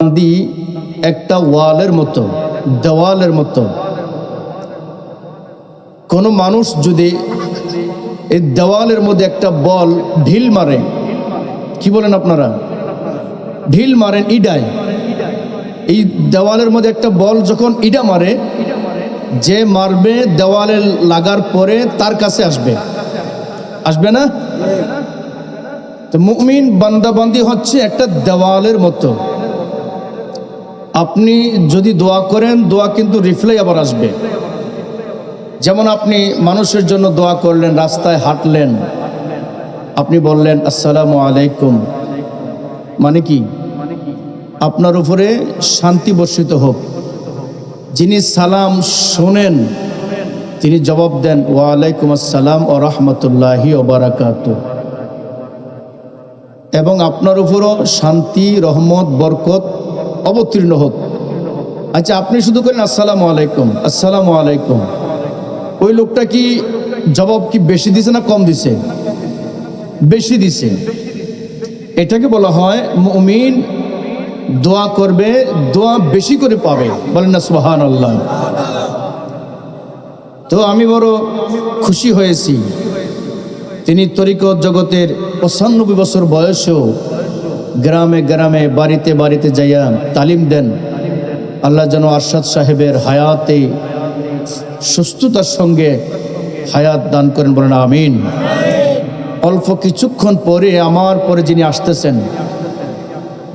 কান্দি একটা ওয়ালের মতো, দেওয়ালের মতো। কোনো মানুষ যদি এই দেওয়ালের মধ্যে একটা বল ঢিল মারে, কি বলেন আপনারা, ঢিল মারেন ইডায়, এই দেওয়ালের মধ্যে একটা বল যখন ইডা মারে, যে মারবে দেওয়ালে লাগার পরে তার কাছে আসবে, আসবে না? তো মুমিন বান্দাবান্দি হচ্ছে একটা দেওয়ালের মতো। আপনি যদি দোয়া করেন, দোয়া কিন্তু রিপ্লাই আবার আসবে। যেমন আপনি মানুষের জন্য দোয়া করলেন, রাস্তায় হাঁটলেন, আপনি বললেন আসসালামু আলাইকুম, মানে কি? আপনার উপরে শান্তি বর্ষিত হোক। যিনি সালাম শোনেন তিনি জবাব দেন ওয়ালাইকুম আসসালাম ও রহমতুল্লাহি ও বারাকাতুহু, এবং আপনার উপরও শান্তি, রহমত, বরকত অবতীর্ণ হোক। আচ্ছা, আপনি শুধু করেন আসসালামু আলাইকুম, আসসালামু আলাইকুম, ওই লোকটা কি জবাব কি বেশি দিছে না কম দিছে? বেশি দিছে। এটাকে বলা হয় মুমিন দোয়া করবে, দোয়া বেশি করে পাবে। বলেন না সুবহানাল্লাহ। তো আমি বড় খুশি হয়েছি, তিনি তরিকত জগতের 95 বছর বয়সেও গ্রামে গ্রামে, বাড়িতে বাড়িতে যাইয়া তালিম দেন। আল্লাহ যেন আরশাদ সাহেবের হায়াতে সুস্থতার সঙ্গে হায়াত দান করেন, বলেন আমিন। অল্প কিছুক্ষণ পরে আমার পরে যিনি আসতেছেন,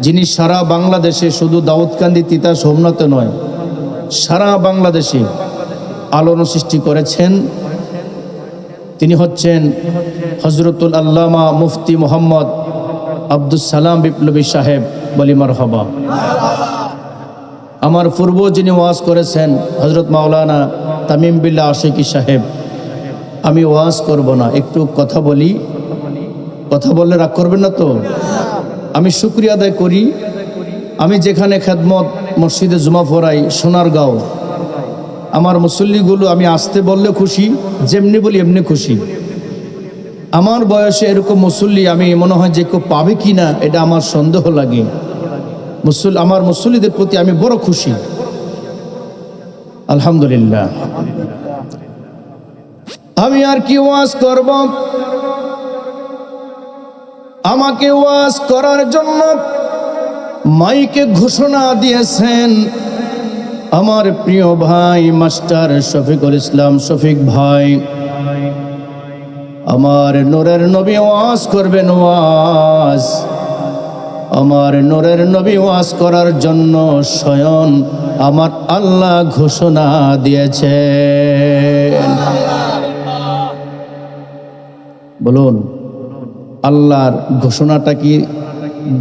যিনি সারা বাংলাদেশে, শুধু দাউদকান্দি, তিতাস, হোমনাতে নয়, সারা বাংলাদেশে আলোড়ন সৃষ্টি করেছেন, তিনি হচ্ছেন হজরতুল আল্লামা মুফতি মোহাম্মদ আব্দুস সালাম বিপ্লবী সাহেব। বলি মারহাবা। আমার পূর্ব যিনি ওয়াজ করেছেন হজরত মাওলানা তামিম বিল্লাহ আশিকি সাহেব। আমি ওয়াজ করব না, একটু কথা বলি। কথা বললে রাগ করবেন না তো? আমি শুকরিয়া আদায় করি, আমি যেখানে খেদমত মসজিদে জুমা পড়াই সোনারগাঁও, আমার মুসল্লিগুলো আমি আসতে বললে খুশি, যেমনি বলি এমনি খুশি। আমার বয়সে এরকম মুসল্লি আমি মনে হয় যে কেউ পাবে কি না, এটা আমার সন্দেহ লাগে। আমার মুসল্লিদের প্রতি আমি বড় খুশি, আলহামদুলিল্লাহ। আমি আর কি ওয়াজ করব? আমাকে ওয়াজ করার জন্য মাইকে ঘোষণা দিয়েছেন আমার প্রিয় ভাই মাস্টার শফিকুল ইসলাম শফিক ভাই। আমার নূরের নবী ওয়াজ করবেন, ওয়াজ। আমার নূরের নবী ওয়াজ করার জন্য স্বয়ং আমার আল্লাহ ঘোষণা দিয়েছেন। বলুন, আল্লাহর ঘোষণাটা কি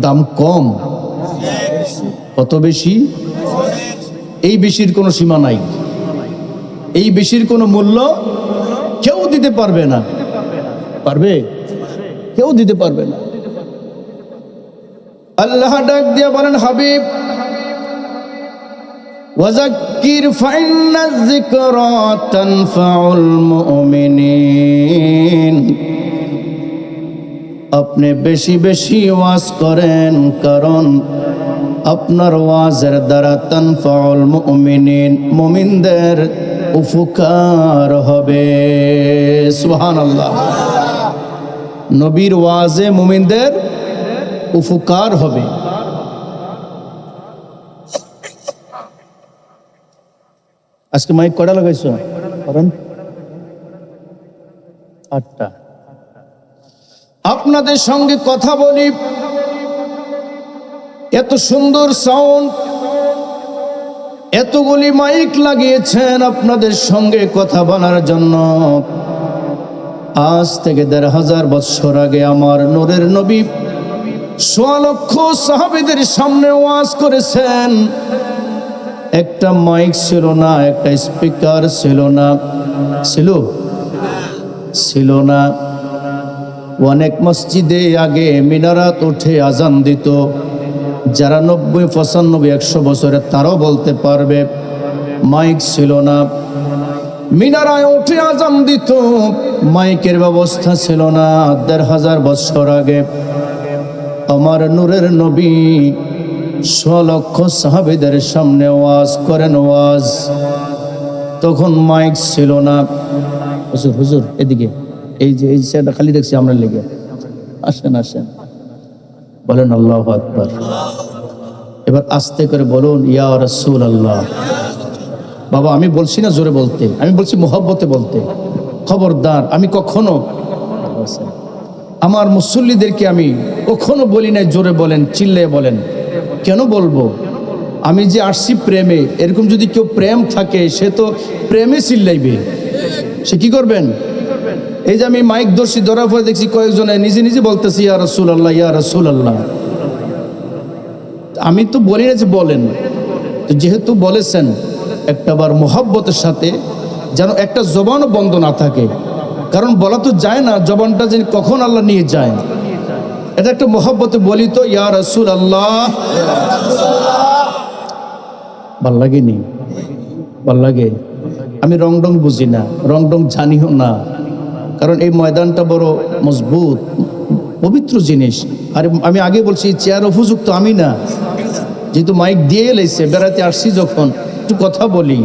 দাম কম? কত বেশি? এই বেশির কোনো সীমা নাই, এই বেশির কোনো মূল্য কেউ দিতে পারবে না। পারবে? কেউ দিতে পারবে না। আল্লাহ ডাক দিয়া বলেন, হাবিব ওয়াযাক্কির ফাইন্না যিকরা তানফাউল মুমিনিন। আপনি বেশি বেশি ওয়াজ করেন, কারণ আপনার ওয়াজের দ্বারা তানফাউল মুমিনিন, মুমিনদের উপকার হবে। সুবহানাল্লাহ। নবীর ওয়াজে মুমিনদের উপকার হবে। আজকে মাইক কটা লাগাইছো? কারণ 8টা। আপনাদের সঙ্গে কথা বলি, এত সুন্দর সাউন্ড, এতগুলি মাইক লাগিয়েছেন আপনাদের সঙ্গে কথা বলার জন্য। আজ থেকে 1500 বছর আগে আমার নূরের নবী 1.25 লক্ষ সাহাবীদের সামনে ওয়াজ করেছেন। একটা মাইক ছিল না, একটা স্পিকার ছিল না, ছিল না। অনেক মসজিদে আগে মিনারাত উঠে আজান দিত, যারা 90, 95, 100 বছরের তারাও বলতে পারবে মাইক ছিল না। মিনারায় উঠে আজান দিত, মাইকের ব্যবস্থা ছিল না। 1500 বছর আগে আমার নূরের নবী লক্ষ সাহাবীদের সামনে ওয়াজ করেন ওয়াজ। তখন মাইক ছিল না। হুজুর হুজুর এদিকে, এই যে এই চেয়ারটা খালি দেখছি আমরা লেগে, আসেন আসেন, বলেন আল্লাহু আকবার। এবার আস্তে করে বলুন ইয়া রাসূলুল্লাহ। বাবা আমি বলছি না জোরে বলতে, আমি বলছি মোহব্বতে বলতে। খবরদার, আমি কখনো আমার মুসল্লিদেরকে আমি কখনো বলি নাই জোরে বলেন, চিল্লে বলেন। কেন বলবো? আমি যে আসছি প্রেমে, এরকম যদি কেউ প্রেম থাকে সে তো প্রেমে চিল্লাইবে। সে কি করবেন? এই যে আমি মাইক ধরছি, ধরার পরে দেখছি কয়েকজনে নিজে নিজে বলতেছি ইয়া রাসূলুল্লাহ ইয়া রাসূলুল্লাহ। আমি তো বলি না যে বলেন, তো যেহেতু বলেছেন একটাবার মোহাব্বতের সাথে, যেন একটা জবানও বন্ধ না থাকে। কারণ বলা তো যায় না, জবানটা যেন কখন আল্লাহ নিয়ে যায়। এটা একটা মোহাব্বতে বলি তো ইয়া রাসূলুল্লাহ। ভাল লাগেনি? ভাল লাগে। আমি রং ডং বুঝি না, রং ডং জানিও না, কারণ এই ময়দানটা বড় মজবুত পবিত্র জিনিস। আর আমি আগে বলছি চেয়ার উপযুক্ত আমি না, যেহেতু মাইক দিয়ে এলাইছে, বেড়াতে আসছি যখন একটু কথা বলি।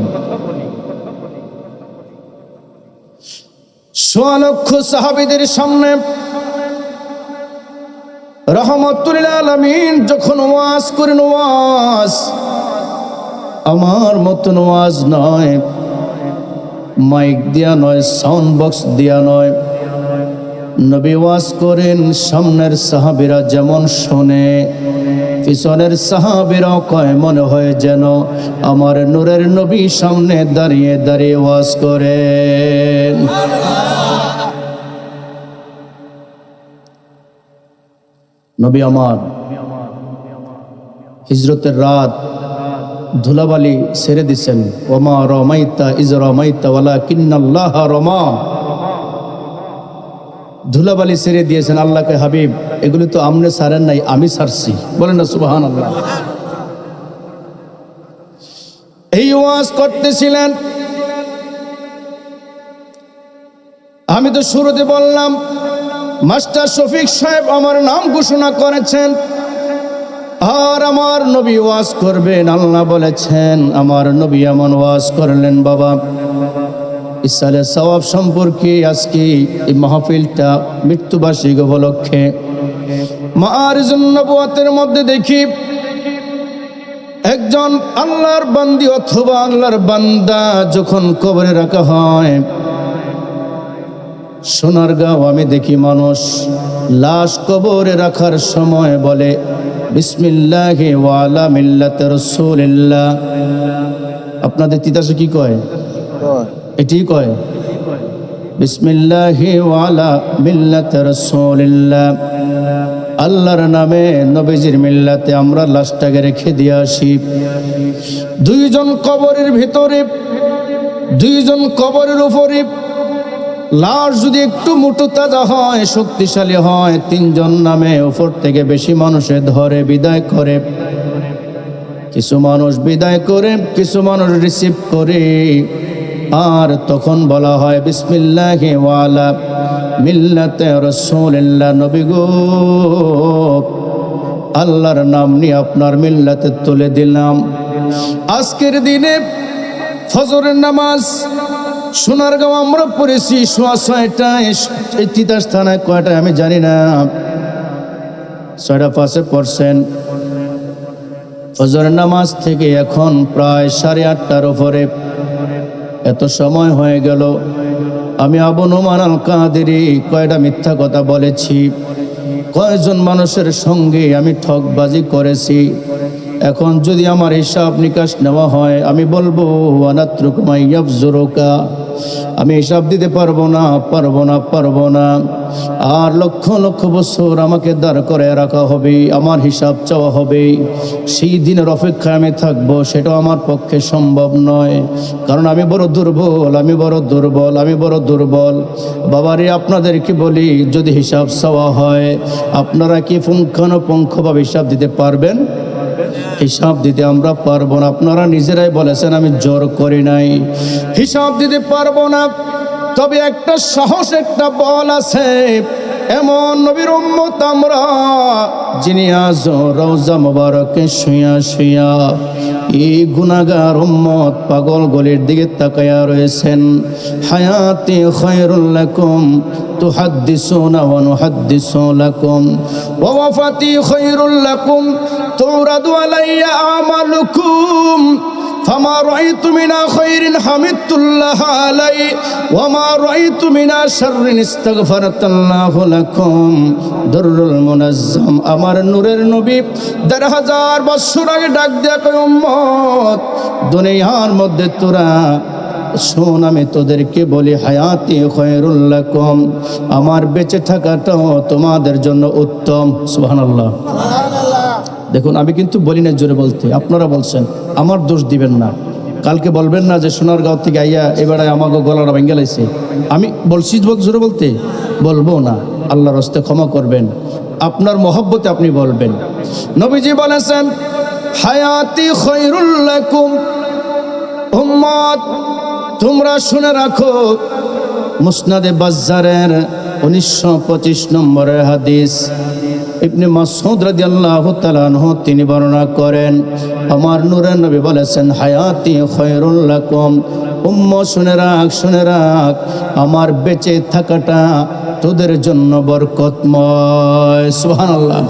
লক্ষ সাহাবীদের সামনে রাহমাতুল লিল আলামিন যখন ওয়াজ করেন, ওয়াজ আমার মতন ওয়াজ নয়, মাইক দিয়া নয়, সাউন্ড বক্স দিয়া নয়। নবী ওয়াজ করেন, সামনের সাহাবীরা যেমন শোনে, পিছনের সাহাবীরাও কয় মনে হয় যেন আমার নূরের নবী সামনে দাঁড়িয়ে দাঁড়িয়ে ওয়াজ করেন। নবী আমার হিজরতের রাত ধুলাবালি ছেড়ে দিচ্ছেন। ওমা রমাইতা ইজ রমাইতা ওয়ালাকিন্নাল্লাহ রমা। ধুলাবালি ছেড়ে দিয়েছেন। আল্লাহকে হাবিব এগুলি তো আমনে ছাড়েন নাই, আমি ছাড়ছি। বলেন না সুবহানাল্লাহ। এই ওয়াজ করতেছিলেন। আমি তো শুরুতে বললাম মাস্টার শফিক সাহেব আমার নাম ঘোষণা করেছেন, আর আমার নবী ওয়াজ করবেন। আল্লাহ বলেছেন, আমার নবী এমন ওয়াজ করলেন। বাবা ইসালে সওয়াব সম্পর্কে আজকে এই মাহফিলটা মৃত্যুবার্ষিকী উপলক্ষে মাআরিজুন নবুওয়াতের মধ্যে দেখি একজন আল্লাহর বান্দি অথবা আল্লাহর বান্দা যখন কবরে রাখা হয়, সোনারগাঁও আমি দেখি মানুষ লাশ কবরে রাখার সময় বলে বিসমিল্লাহি ওয়া আলা মিল্লাতি রাসূলিল্লাহ। আপনাদের তিতাসে কি কয়? এটি কয় বিসমিল্লাহি ওয়া আলা মিল্লাতি রাসূলিল্লাহ। আল্লাহর নামে নবীজির মিল্লাতে আমরা লাশটাকে রেখে দিয়ে আসি। দুইজন কবরের ভিতরে, দুইজন কবরের উপরে লাশ যদি একটু মুঠো তাজা হয়, শক্তিশালী হয়, তিনজন নামে উপর থেকে বেশি মানুষে ধরে বিদায় করে। কিছু মানুষ বিদায় করে, কিছু মানুষ রিসিভ করে। আর তখন বলা হয় বিসমিল্লাহি ওয়া আলা মিল্লাতি রাসূলিল্লাহ। নবী গো, আল্লাহর নাম নিয়ে আপনার মিল্লাতে তুলে দিলাম। আজকের দিনে ফজরের নামাজ সোনারগাঁও আমরা পড়েছি সোয়া 6টায়। এই তিতাস থানায় কয়টায় আমি জানি না, 6টা 5-এ পড়ছেন। ফজরের নামাজ থেকে এখন প্রায় 8:30টার উপরে, এত সময় হয়ে গেল। আমি আবু নোমান আল কাদেরী কয়টা মিথ্যা কথা বলেছি, কয়জন মানুষের সঙ্গে আমি ঠকবাজি করেছি। এখন যদি আমার হিসাব নিকাশ নেওয়া হয়, আমি বলবো ওয়ানাত্রুকু মাইয়াবজুরুকা, আমি হিসাব দিতে পারবো না, পারবো না, পারবো না। আর লক্ষ লক্ষ বছর আমাকে দাঁড় করে রাখা হবে, আমার হিসাব চাওয়া হবে। সেই দিনের অপেক্ষায় আমি থাকবো, সেটাও আমার পক্ষে সম্ভব নয়। কারণ আমি বড় দুর্বল, আমি বড় দুর্বল, আমি বড় দুর্বল। বাবারে আপনাদেরকে বলি, যদি হিসাব চাওয়া হয়, আপনারা কি পুঙ্খানুপুঙ্খভাবে হিসাব দিতে পারবেন? হিসাব দিতে আমরা পারবো না। আপনারা নিজেরাই বলেছেন, আমি জোর করি নাই, হিসাব দিতে পারবো না। তবে একটা সাহস, একটা বল আছে, এমন নবীর উম্মত আমরা, যিনি আজ রওজা মুবারকে শুয়া শুয়া এই গুনাহগার উম্মত পাগল গলির দিকে তাকায়া রয়েছেন। হায়াতি খায়রুল লাকুম তুহাদ্দিসুনা ওয়া নুহাদ্দিসু লাকুম ওয়া ওয়াফাতি খায়রুল লাকুম তুরাদু আলাইয়া আমালুকুম ফামা রাআইতু মিনা খায়রিন হামিদতুল্লাহ আলাই ওয়া মা রাআইতু মিনা শাররিন ইস্তাগফারতুল্লাহু লাকুম। দুররুল মুনাজ্জাম আমার নূরের নবী ১৫০০ বছর আগে ডাক দেয়া কয়, উম্মত দুনিয়ার মধ্যে তোরা শোন, আমি তোদেরকে বলি হায়াতি খায়রুল লাকুম, আমার বেঁচে থাকাটাও তোমাদের জন্য উত্তম। সুবহানাল্লাহ। দেখুন, আমি কিন্তু বলি না জোরে বলতে, আপনারা বলছেন, আমার দোষ দিবেন না। কালকে বলবেন না যে সোনারগাঁও থেকে আইয়া এবারে আমাকে গলাটা ভেঙে লাইছে। আমি বলছি জোরে বলতে, বলবো না, আল্লাহর হস্তে ক্ষমা করবেন, আপনার মহব্বতে আপনি বলবেন। নবীজি বলেছেন হায়াতি খায়রুল লাকুম, উম্মত তোমরা শুনে রাখো। মুসনাদে বাজ্জারের 1925 নম্বরের হাদিস, ইবনে মাসউদ রাদিয়াল্লাহু তাআলা আনহু তিনি বর্ণনা করেন, আমার নূরের নবী বলেছেন হায়াতি খায়রুল লাকুম, উম্মত শুনে রাখ, আমার বেঁচে থাকাটা তোদের জন্য বরকতময়। সুবহানাল্লাহ।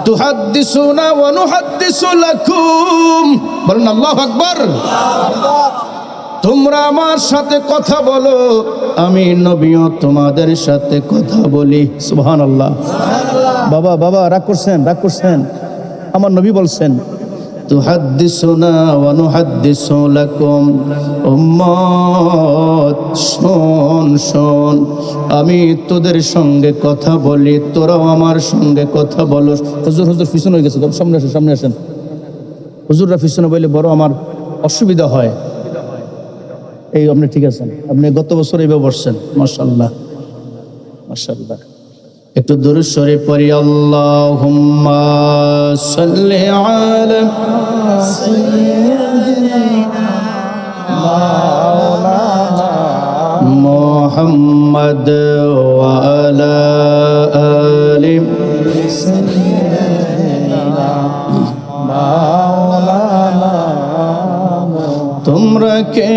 তুহাদ্দিসুনা ওয়া নুহাদ্দিসু লাকুম, বলেন আল্লাহু আকবার। তোমরা আমার সাথে কথা বলো, আমি নবীও তোমাদের সাথে কথা বলি। সুবহানাল্লাহ। বাবা রাগ করছেন, আমার নবী বলছেন তুহাদ্দিসুনা ওয়া নুহাদ্দিসু লাকুম, উম্মত শোন, আমি তোদের সঙ্গে কথা বলি, তোরাও আমার সঙ্গে কথা বলো। হুজুর পিছনে হয়ে গেছে, সামনে আসেন। হুজুররা পিছনে বললে বড় আমার অসুবিধা হয়। এই আপনি ঠিক আছেন, আপনি গত বছর এইভাবে বসছেন। মাশাআল্লাহ। একটু দুরূদ শরীফ পড়ি। আল্লাহুম্মা সাল্লি আলা সাইয়্যিদিনা মাওলানা মুহাম্মদ ওয়া আলা আলি সাইয়্যিদিনা মাওলানা। তোমরা কে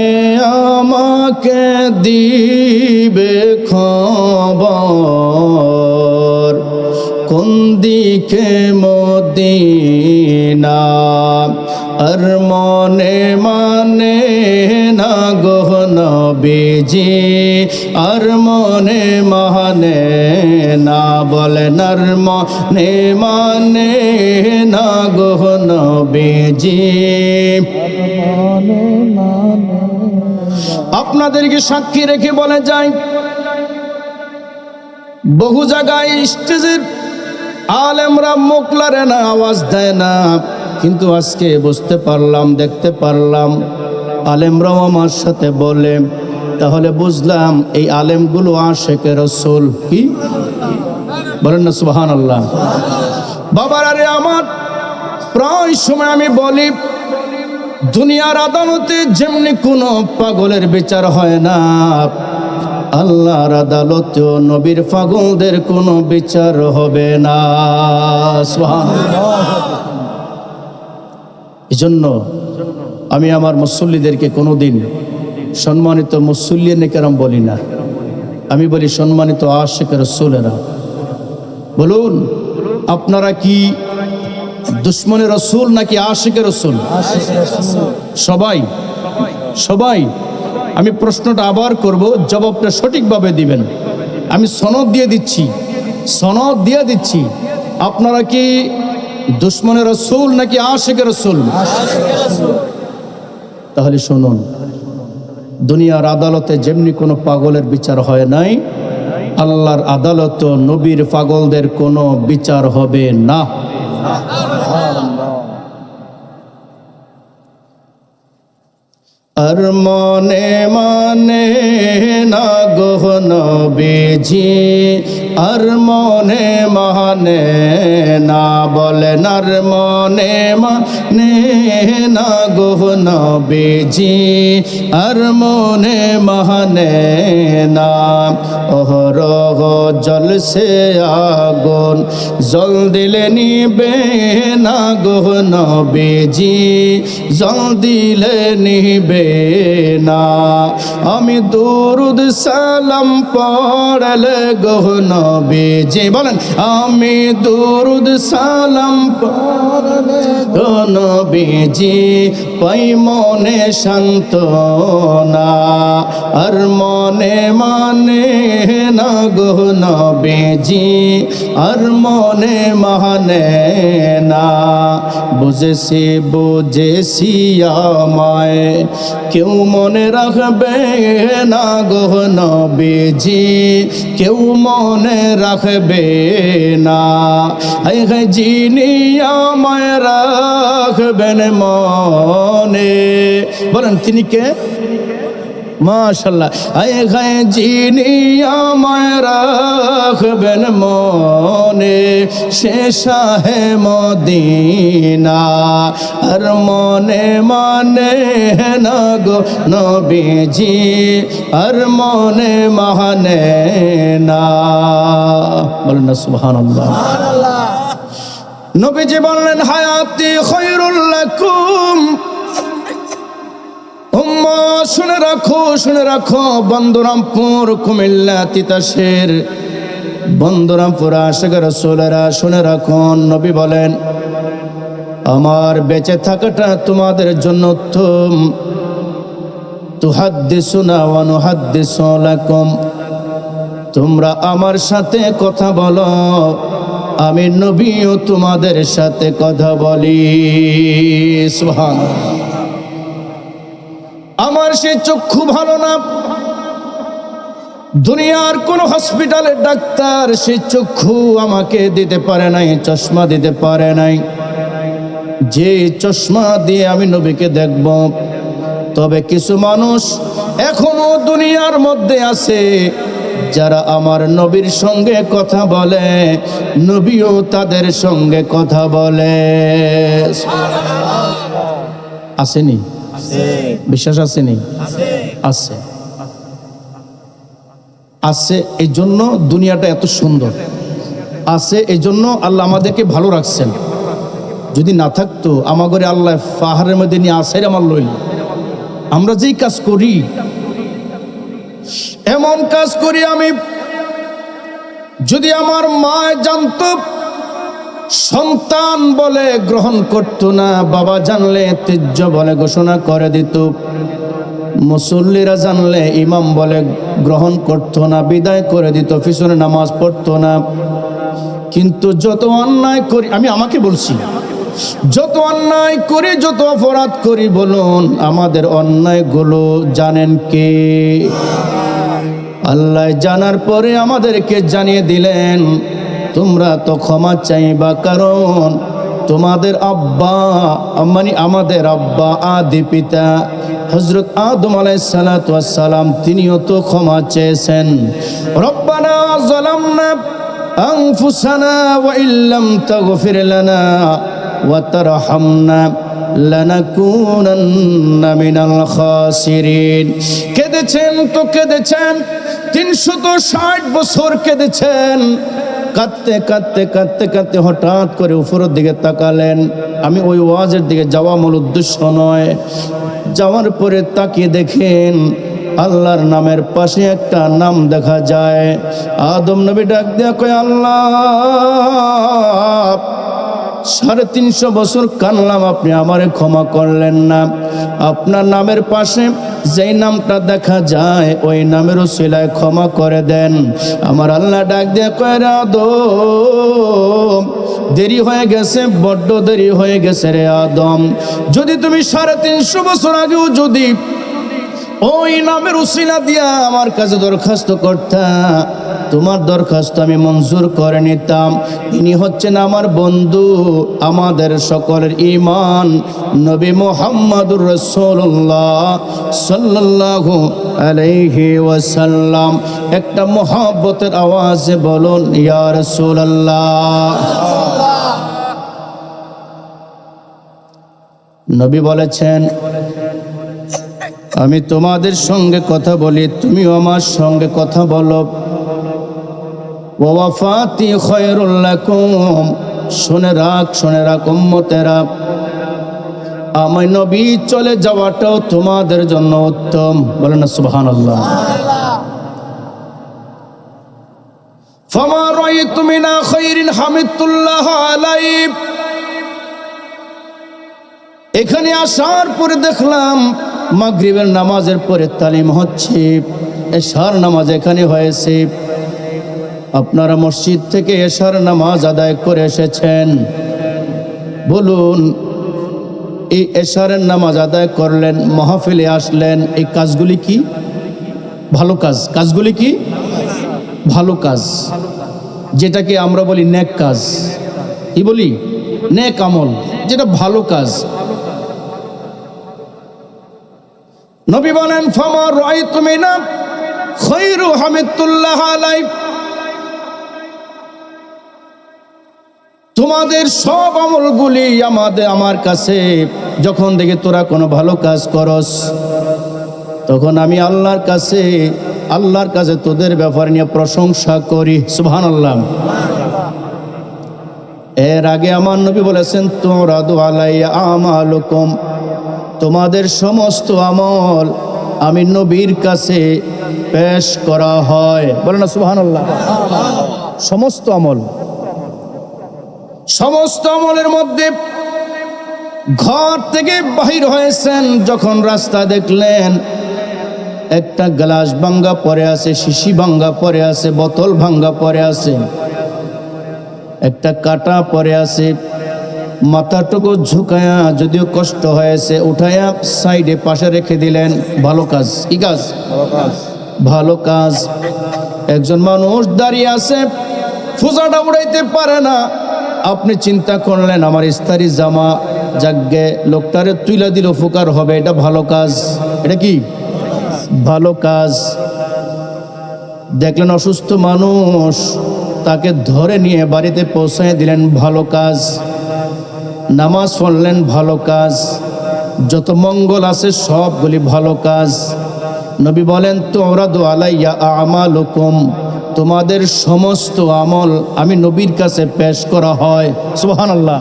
আমাকে দিবে খবর, কোন দিকে মদিনা, আর মনে মানে না গো নবীজি, আর মনে মানে না, বলেন আর মনে মানে না গো নবীজি। আপনাদেরকে সাক্ষী রেখে বলে যাই, বহু জায়গায় স্টেজের আলেমরা মুখ লড়ে না, আওয়াজ দেয় না, কিন্তু আজকে বুঝতে পারলাম, দেখতে পারলাম আলেমরাও আমার সাথে বলে, তাহলে বুঝলাম এই আলেমগুলো আশিকে রাসূল। কি বলেন না সুবহানাল্লাহ। বাবার আরে আমার প্রায় সময় আমি বলি, দুনিয়ার আদালতে যেমনি কোনো পাগলের বিচার হয় না, আল্লাহর আদালতেও নবীর পাগলদের কোনো বিচার হবে না। সুবহানাল্লাহ। এজন্য আমি আমার মুসল্লিদেরকে কোনোদিন সম্মানিত মুসল্লিনে কেরাম বলি না, আমি বলি সম্মানিত আশিকে রাসূলেরা। বলুন, আপনারা কি দুশ্মনে রাসূল নাকি আশিকে রাসূল? সবাই। আমি প্রশ্নটা আবার করব, জবাবটা সঠিকভাবে দিবেন। আমি সনদ দিয়ে দিচ্ছি, আপনারা কি দুশ্মনে রাসূল নাকি আশিকে রাসূল? তাহলে শুনুন, দুনিয়ার আদালতে যেমনি কোনো পাগলের বিচার হয় নাই, আল্লাহর আদালত নবীর পাগলদের কোনো বিচার হবে না। আর মনে মানে না গো নবীজি আর মনে মানে না, বলেন আর মনে মানে না গো নবীজি আর মনে মানে না। অহরহ জলসে আগুন জল দিলে নিবে না গো নবীজি জল দিলে নিবে না। আমি দুরুদ সালাম পড়লে গো নবীজি, বলেন আমি দুরুদ সালাম পড়লে গো নবীজি পাই মনে সান্ত্বনা আর মনে মানে না গো নবীজি আর মনে মানে না। বুঝেছি আমায় কেউ মনে রাখবে না গো নবীজি কেউ মনে রাখবে না। হায় হায় যিনি আমায় রাখবেন মনে, বলেন তিনি কে? মাশাআল্লাহ। হায় হায় যিনি আমায় রাখবেন মনে সে শাহে মদিনা আর মনে মানে না গো নবীজি আর মনে মানে না। বলেন না সুবহানাল্লাহ। নবীজি বললেন হায়াতি খায়রুল লাকুম, শুনে রাখো শুনে রাখো বন্দরামপুর কুমিল্লা তিতাসের বন্দরামপুর আশিক রাসূলেরা শুনে রাখুন। নবী বলেন আমার বেঁচে থাকাটা তোমাদের জন্য উত্তম। তুহাদ্দিসুনা ওয়া নুহাদ্দিসু লাকুম, তোমরা আমার সাথে কথা বলো আমি নবীও তোমাদের সাথে কথা বলি। সুবহানাল্লাহ। আমার সেই চক্ষু ভালো না, দুনিয়ার কোন হসপিটালের ডাক্তার সেই চক্ষু আমাকে দিতে পারে নাই, চশমা দিতে পারে নাই যে চশমা দিয়ে আমি নবীকে দেখব। তবে কিছু মানুষ এখনো দুনিয়ার মধ্যে আছে যারা আমার নবীর সঙ্গে কথা বলে, নবীও তাদের সঙ্গে কথা বলে। আসেনি? বিশ্বাস আসেনি? আছে আছে। এই জন্য দুনিয়াটা এত সুন্দর আছে, এই জন্য আল্লাহ আমাদেরকে ভালো রাখছেন। যদি না থাকতো আমাদের আল্লাহ পাহাড়ের মধ্যে নিয়ে আসে আমার লইল। আমরা যেই কাজ করি এমন কাজ করি, আমি যদি আমার মা জানতো সন্তান বলে গ্রহণ করতো না, বাবা জানলে ত্যায্য বলে ঘোষণা করে দিত, মুসল্লিরা জানলে ইমাম বলে গ্রহণ করতো না, বিদায় করে দিত, পিছনে নামাজ পড়তো না। কিন্তু যত অন্যায় করি, আমি আমাকে বলছি, যত অন্যায় করি যত অপরাধ করি বলুন আমাদের অন্যায়গুলো জানেন কে? আল্লাহ জানার পরে আমাদেরকে জানিয়ে দিলেন তোমরা তো ক্ষমা চাইবা, কারণ তোমাদের আব্বা মানে আমাদের আব্বা আদি পিতা হযরত আদম আলাইহিস সালাতু ওয়াস সালাম তিনিও তো ক্ষমা চেয়েছেন। রব্বানা যালামনা আনফুসানা ওয়া ইল্লাম তাগফির লানা ওয়া তারহামনা লানাকুনান্না মিনাল খাসিরিন। কেঁদেছেন তো কেঁদেছেন, 360 বছর কেঁদেছেন। কাঁদতে কাঁদতে কাঁদতে কাঁদতে হঠাৎ করে উপরের দিকে তাকালেন। আমি ওই ওয়াজের দিকে যাওয়া মূল উদ্দেশ্য নয়। যাওয়ার পরে তাকিয়ে দেখেন আল্লাহর নামের পাশে একটা নাম দেখা যায়। আদম নবী ডাক দিয়া কয় আল্লাহ 350 বছর কানলাম, আপনি আমারে ক্ষমা করলেন না। আপনার নামের পাশে যেই নামটা দেখা যায় ওই নামের উসিলায় ক্ষমা করে দেন। আমার আল্লাহ ডাক দিয়ে কয় রে আদম দেরি হয়ে গেছে, বড্ড দেরি হয়ে গেছে রে আদম। যদি তুমি 350 বছর আগেও যদি ওই নামের উসিলা দিয়া আমার কাছে দরখাস্ত করতা, তোমার দরখাস্ত আমি মঞ্জুর করে নিতাম। ইনি হচ্ছেন আমার বন্ধু, আমাদের সকলের ঈমান নবী মুহাম্মদুর রাসূলুল্লাহ সাল্লাল্লাহু আলাইহি ওয়াসাল্লাম। একটা মহব্বতের আওয়াজে বলুন ইয়া রাসূলুল্লাহ। নবী বলেছেন, আমি তোমাদের সঙ্গে কথা বলি, তুমিও আমার সঙ্গে কথা বলো। ওয়াফাতি খায়রুল লাকুম, শুনে রাখ উম্মতেরা, আমি নবী চলে যাওয়াটাও তোমাদের জন্য উত্তম। বলেন না সুবহানাল্লাহ। ফামা রাআইতু মিনা খায়রিন হামিদুল্লাহ আলাইহি। এখানে আসার পরে দেখলাম মাগরিবের নামাজের পরে তালিম হচ্ছে, এশার নামাজ এখানে হয়েছে। আপনারা মসজিদ থেকে এশার নামাজ আদায় করে এসেছেন। বলুন, এই এশারের নামাজ আদায় করলেন, মাহফিলে আসলেন, এই কাজগুলি কি? ভালো কাজ। কাজগুলি কি? ভালো কাজ, যেটাকে আমরা বলি নেক কাজ। কি বলি? নেক আমল, যেটা ভালো কাজ। নবী বলেন, ফামা রাআইতু মিনা খায়রু হামিদুল্লাহ আলাইহি। তোমাদের সব আমলগুলি আমার কাছে যখন দেখি তোরা কোনো ভালো কাজ করস, তখন আমি আল্লাহর কাছে তোদের ব্যাপার নিয়ে প্রশংসা করি। সুবহানাল্লাহ। এর আগে আমার নবী বলেছেন, তুরাদু আলাইয়া আমালুকুম, তোমাদের সমস্ত আমল আমি নবীর কাছে পেশ করা হয়। বলেন না সুবহানাল্লাহ। সমস্ত আমলের মধ্যে ঘর থেকে বাহির হয়েছেন, যখন রাস্তা দেখলেন একটা গ্লাস ভাঙ্গা পড়ে আছে, শিশি ভাঙ্গা পড়ে আছে, বোতল ভাঙ্গা পড়ে আছে, একটা কাটা পড়ে আছে, মাথাটুকু ঝুঁকায়া, যদিও কষ্ট হয়েছে, উঠায়া সাইডে পাশে রেখে দিলেন। ভালো কাজ। কি কাজ? ভালো কাজ। একজন মানুষ দাঁড়িয়ে আছে, ফুজাটা উড়াইতে পারে না, আপনি চিন্তা করলেন আমার ইস্তারি জামা জাগ্গে লোকটারে তুইলা দিল, উপকার হবে, এটা ভালো কাজ। এটা কি? ভালো কাজ। দেখলেন অসুস্থ মানুষ, তাকে ধরে নিয়ে বাড়িতে পৌঁছায় দিলেন, ভালো কাজ। নামাজ পড়লেন, ভালো কাজ। যত মঙ্গল আছে সবগুলি ভালো কাজ। নবী বলেন, তুরাদু আলাইয়া আমালুকুম, তোমাদের সমস্ত আমল আমি নবীর কাছে পেশ করা হয়। সুবহানাল্লাহ।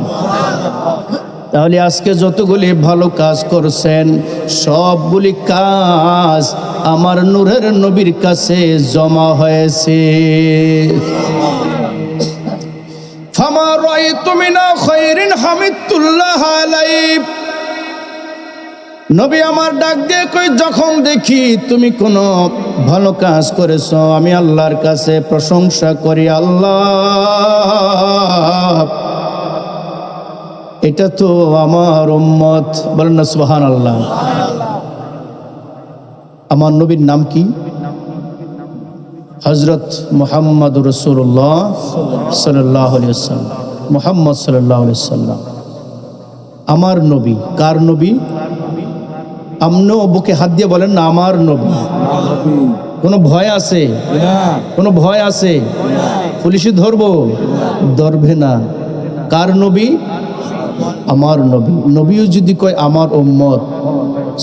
তাহলে আজকে যতগুলি ভালো কাজ করছেন, সবগুলি কাজ আমার নূরের নবীর কাছে জমা হয়েছে। ফামা রাআইতু মিনা খায়রিন হামিদুল্লাহ আলাইহি। নবী আমার ডাক দিয়ে কই, যখন দেখি তুমি কোনো ভালো কাজ করেছো, আমি আল্লাহর কাছে প্রশংসা করি। আল্লাহ, এটা তো আমার উম্মত। বলেন না সুবহানাল্লাহ। আমার নবীর নাম কি? হযরত মুহাম্মদুর রাসূলুল্লাহ সাল্লাল্লাহু আলাইহি ওয়াসাল্লাম। মুহাম্মদ সাল্লাল্লাহু আলাইহি ওয়াসাল্লাম আমার নবী। কার নবী? আমনো বুকে হাত দিয়ে বলেন না, আমার নবী। কোনো ভয় আছে? কোনো ভয় আছে? পুলিশে ধরবো? ধরবে না। কার নবী? আমার নবী। নবীও যদি কয় আমার উম্মত,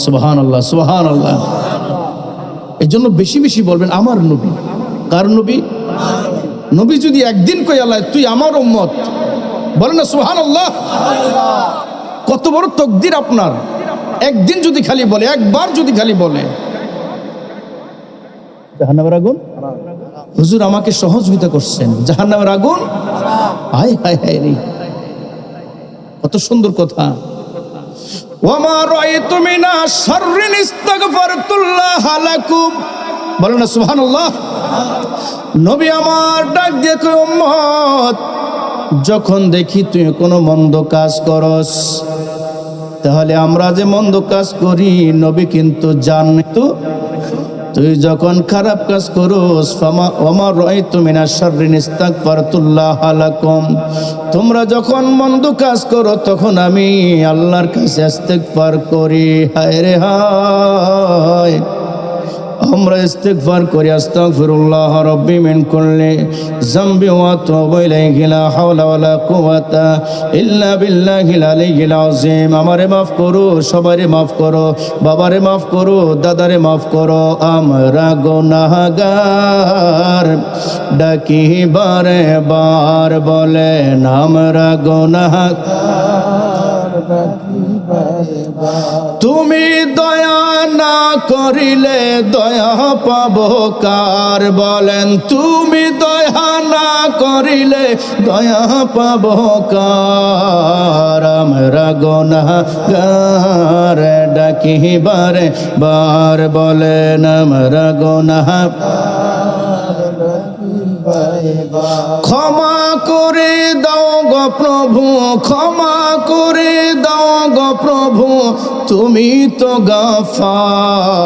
সুবহানাল্লাহ সুবহানাল্লাহ। এই জন্য বেশি বেশি বলবেন আমার নবী। কার নবী? নবী যদি একদিন কই আল্লাহ তুই আমার উম্মত, বলেন না সুবহানাল্লাহ। কত বড় তাকদীর আপনার। একদিন যদি খালি বলে, একবার যদি খালি বলে, জাহান্নামের আগুন, হুজুর আমাকে সহযোগিতা করছেন, জাহান্নামের আগুন, হায় হায় হায় রে, কত সুন্দর কথা। ওয়ামা রাআইতু মিনা শাররিন ইস্তাগফারতুল্লাহ লাকুম, বলেন না সুবহানাল্লাহ। নবী আমার ডাক দিয়ে কই, উম্মত যখন দেখি তুই কোনো মন্দ কাজ করস, তাহলে আমরা যে মন্দ কাজ করি নবী কিন্তু জানতো, তুই যখন খারাপ কাজ করোস ওমা রাআইতু মিনাশ শাররিন ইস্তাগফারতুল্লাহ লাকুম, তোমরা যখন মন্দ কাজ করো তখন আমি আল্লাহর কাছে ইস্তিগফার করি। হায় রে হায়, আমরা ইস্তিগফার করি, আস্তাগফিরুল্লাহ রাব্বি মিন কুল্লি যামবি ওয়া আতুবু ইলাইহি লা হাওলা ওয়ালা কুওয়াতা ইল্লা বিল্লাহিল আলিয়্যিল আযীম। আমারে মাফ করো, সবারে মাফ করো, বাবারে মাফ করো, দাদারে মাফ করো, আমরা গুনাহগার ডাকি বারে বার বলেন আমরা গুনাহগার ডাকি বারে বার। তুমি দয়া না করিলে দয়া পাবো কার বলেন, তুমি দয়া না করিলে দয়া পাবো কার। আমরা গুনাহগার ডাকি বারে বার বলেন আমরা গুনাহগার ডাকি বারে বার। ক্ষমা করে দাও গো প্রভু, ক্ষমা করে দাও গো প্রভু, তুমি তো গফফার।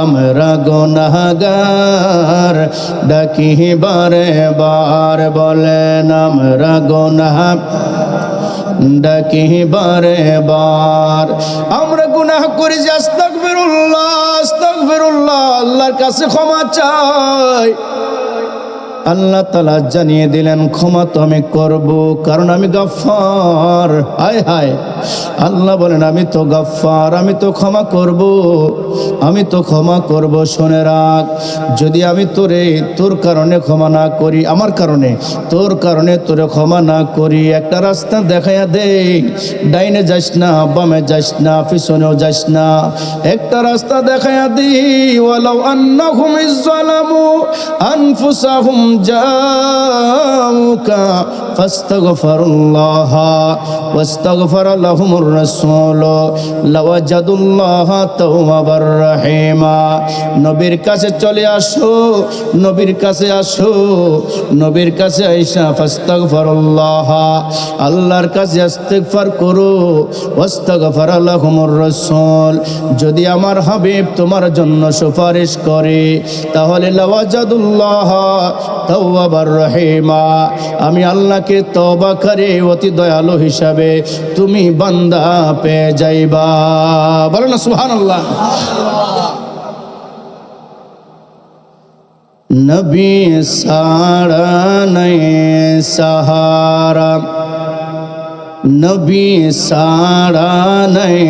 আমরা গুনাহগার ডাকি বারে বার বলেন আমরা গুনাহগার ডাকি বারে বার। আমরা গুনাহ করি যে আস্তাগফিরুল্লাহ আস্তাগফিরুল্লাহ, আল্লাহর কাছে ক্ষমা চাই। আল্লাহ তাআলা জানিয়ে দিলেন ক্ষমা তো আমি করব, কারণ আমি গফফার। হায় হায়, আল্লাহ বলেন আমি তো গফফার, আমি তো ক্ষমা করব, আমি তো ক্ষমা করব। শুনে রাখ, যদি আমি তোর কারণে ক্ষমা না করি, আমার কারণে তোর কারণে তোরে ক্ষমা না করি, একটা রাস্তা দেখাইয়া দে, ডাইনে যাস না, বামে যাস না, পিছনেও যাস না, একটা রাস্তা দেখাইয়া দি। ওয়ালাউ আন্নাহুম ইযলামু আনফুসাহুম জাউকা ফাস্তাগফিরুল্লাহ ওয়াস্তাগফার লাহুমুর রাসূল লাওয়াজাদুল্লাহ তাওয়াবার রহিমা। নবীর কাছে চলে আসো, নবীর কাছে আসো, নবীর কাছে আইসা ফাস্তাগফিরুল্লাহ, আল্লাহর কাছে ইস্তিগফার করো, ওয়াস্তাগফার লাহুমুর রাসূল, যদি আমার হাবিব তোমার জন্য সুপারিশ করে তাহলে লাওয়াজাদুল্লাহ তাওয়াবার রহিমা, আমি আল্লাহকে তওবাকারী অতি দয়ালু হিসাবে তুমি বান্দা পেয়ে যাইবা। বলো না সুবহানাল্লাহ। নবী সাড়া নাই সাহারা, নবী সাড়া নাই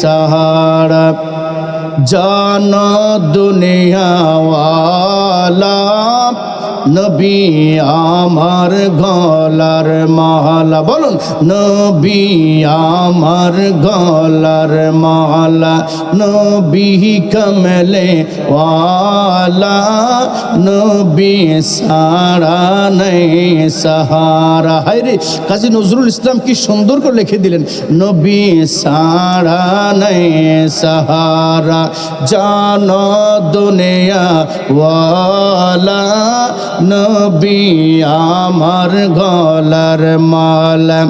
সাহারা, জানো দুনিয়াওয়ালা নবী আমার গলার মালা। বলুন নবী আমার গলার মালা, নবী কমলে ওয়ালা, নবী সারা নাই সাহারা। হায় রে, কাজী নজরুল ইসলাম কি সুন্দর করে লিখে দিলেন, নবী সারা নাই সাহারা, জানো দুনিয়া ওয়ালা নবী আমার গলার মালা,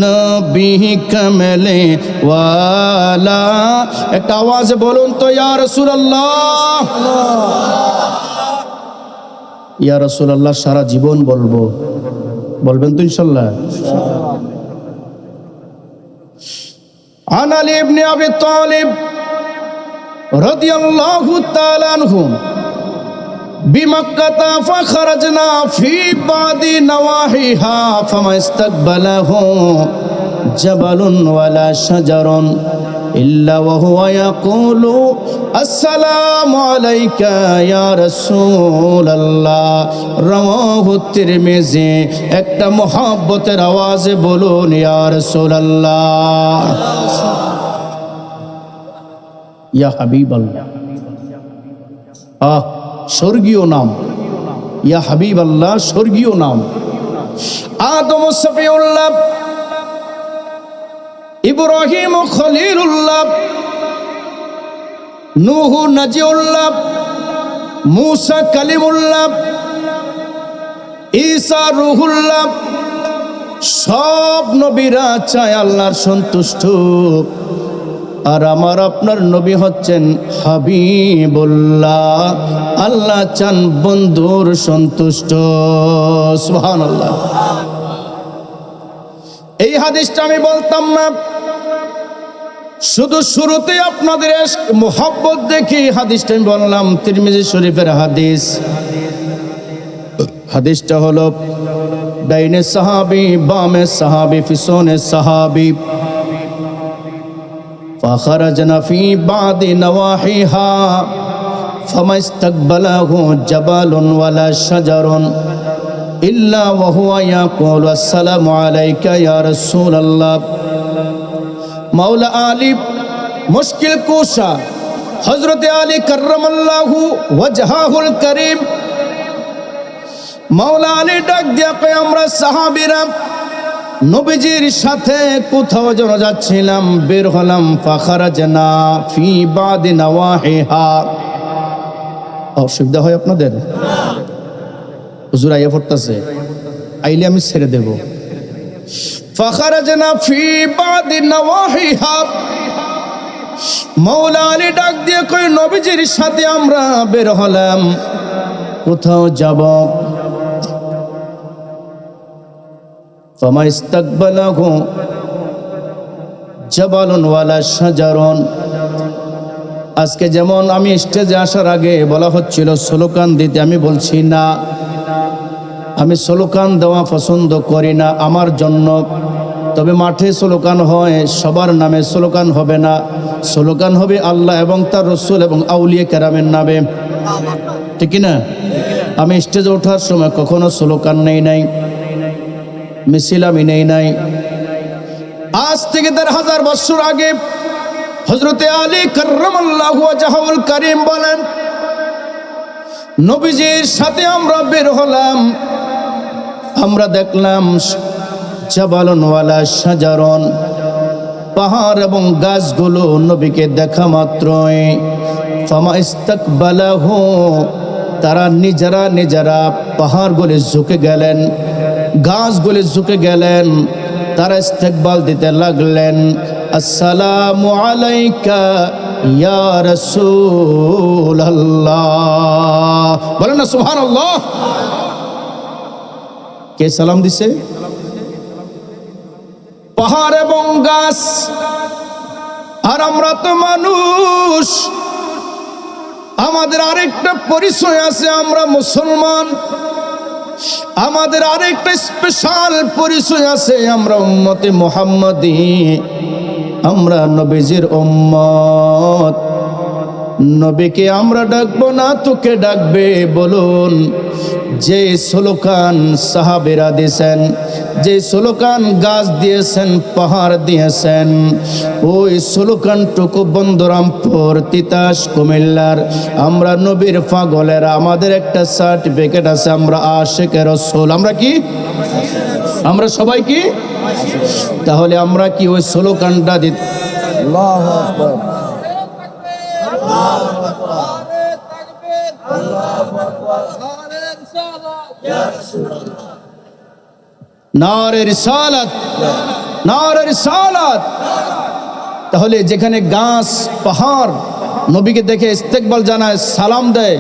নবী কমলে ওয়ালা। একটা আওয়াজে বলুন তো ইয়া রাসূলুল্লাহ। ইয়া রাসূলুল্লাহ সারা জীবন বলবো, বলবেন তো ইনশাআল্লাহ। আন আলী ইবনে আবি তালিব রাদিয়াল্লাহু তাআলা আনহু বিমাক্কাতা ফাখরাজনা ফি বাদি নওয়াহিহা ফামা ইস্তাকবালাহু জাবালুন ওয়ালা শাজারুন ইল্লা ওয়া হুয়া ইয়াকুলু আসসালামু আলাইকা ইয়া রাসূলুল্লাহ। রাওয়াহু তিরমিজি। একটা মুহাব্বতের আওয়াজে বলুন ইয়া রাসূলুল্লাহ, ইয়া হাবিবাল্লাহ। স্বর্গীয় নাম ইয়া হাবিবাল্লাহ, স্বর্গীয় নাম। আদম সফিউল্লাহ, ইব্রাহিম খলিলুল্লাহ, নূহ নাজিউল্লাহ, মূসা কালিমুল্লাহ, ঈসা রূহুল্লাহ, সব নবীরা চায় আল্লাহর সন্তুষ্ট। আর আমার আপনার নবী হচ্ছেন হাবিবুল্লাহ। আল্লাহ চান বন্ধুর সন্তুষ্ট। সুবহানাল্লাহ। এই হাদিসটা আমি বলতাম না, শুধু শুরুতে আপনাদের মোহাব্বত দেখি হাদিসটা আমি বললাম। তিরমিজি শরীফের হাদিস। হাদিসটা হলো ডাইনে সাহাবী, বামে সাহাবী, পিছনে সাহাবী। فخرجنا في بعض نواحيها فما استقبله جبل ولا شجر إلا وهو يقول السلام عليك يا رسول الله। মাওলা আলী মুশকিল কুশা হযরত আলী কাররামাল্লাহু ওয়াজহাহুল কারীম, মাওলা আলী ডাক দিয়া কয়, আমরা সাহাবীরা নবীজির সাথে কোথাও যেন যাচ্ছিলাম, বের হলাম। ফাখারাজনা ফি বাদি নওয়াহিহা। অসুবিধা হয় আপনাদের? হুজুর আইয়া পড়তেছে, আইলে আমি ছেড়ে দেব। ফাখারাজনা ফি বাদি নওয়াহিহা। মাওলা আলী ডাক দিয়ে কই, নবীজির সাথে আমরা বের হলাম, কোথাও যাব। ফামা ইস্তাকবালাহু জাবালুন ওয়ালা শাজারুন। আজকে যেমন আমি স্টেজে আসার আগে বলা হচ্ছিল স্লোগান দিতে, আমি বলছি না, আমি স্লোগান দেওয়া পছন্দ করি না আমার জন্য। তবে মাঠে স্লোগান হয়, সবার নামে স্লোগান হবে না। স্লোগান হবে আল্লাহ এবং তার রসুল এবং আউলিয়া কেরামের নামে, ঠিক না? আমি স্টেজে ওঠার সময় কখনো স্লোগান নেই নাই, মিছিল আমি নেই নাই। আজ থেকে ১,৫০০ বছর আগে হযরতে আলী কাররামাল্লাহু ওয়াজহাহুল কারীম বলেন, নবীজির সাথে আমরা বের হলাম, আমরা দেখলাম জাবালুন ওয়ালা শাজারুন, পাহাড় এবং গাছগুলো নবীকে দেখা মাত্রই ফামা ইস্তাকবালাহু, তারা নিজেরা পাহাড়গুলি ঝুঁকে গেলেন, গাছগুলি ঝুঁকে গেলেন, তারা ইস্তেকবাল দিতে লাগলেন। আসসালামু আলাইকা ইয়া রাসূলুল্লাহ। বলেন না সুবহানাল্লাহ। কে সালাম দিছে? পাহাড় এবং গাছ। আর আমরা তো মানুষ, আমাদের আরেকটা পরিচয় আছে, আমরা মুসলমান। আমাদের আরেকটা স্পেশাল পরিচয় আছে, আমরা উম্মতে মুহাম্মাদি, আমরা নবীজির উম্মত। নবীকে আমরা ডাকবো না, তোকে ডাকবে? বলুন। যে স্লোগান সাহাবীরা দিয়েছেন, যে স্লোগান গাছ দিয়েছেন, পাহাড় দিয়েছেন, ওই স্লোগানটুকু বন্দরামপুর, তিতাস, কুমিল্লার আমরা নবীর পাগলেরা, আমাদের একটা সার্টিফিকেট আছে, আমরা আশিকে রাসূল। আমরা কি? আমরা সবাই কি? তাহলে আমরা কি ওই স্লোগানটা দিত? আল্লাহু আকবার, আল্লাহু আকবার, আল্লাহু আকবার, নারে রিসালাত, নারে রিসালাত। তাহলে যেখানে গাছ পাহাড় নবীকে দেখে ইস্তেকবাল জানায়, সালাম দেয়,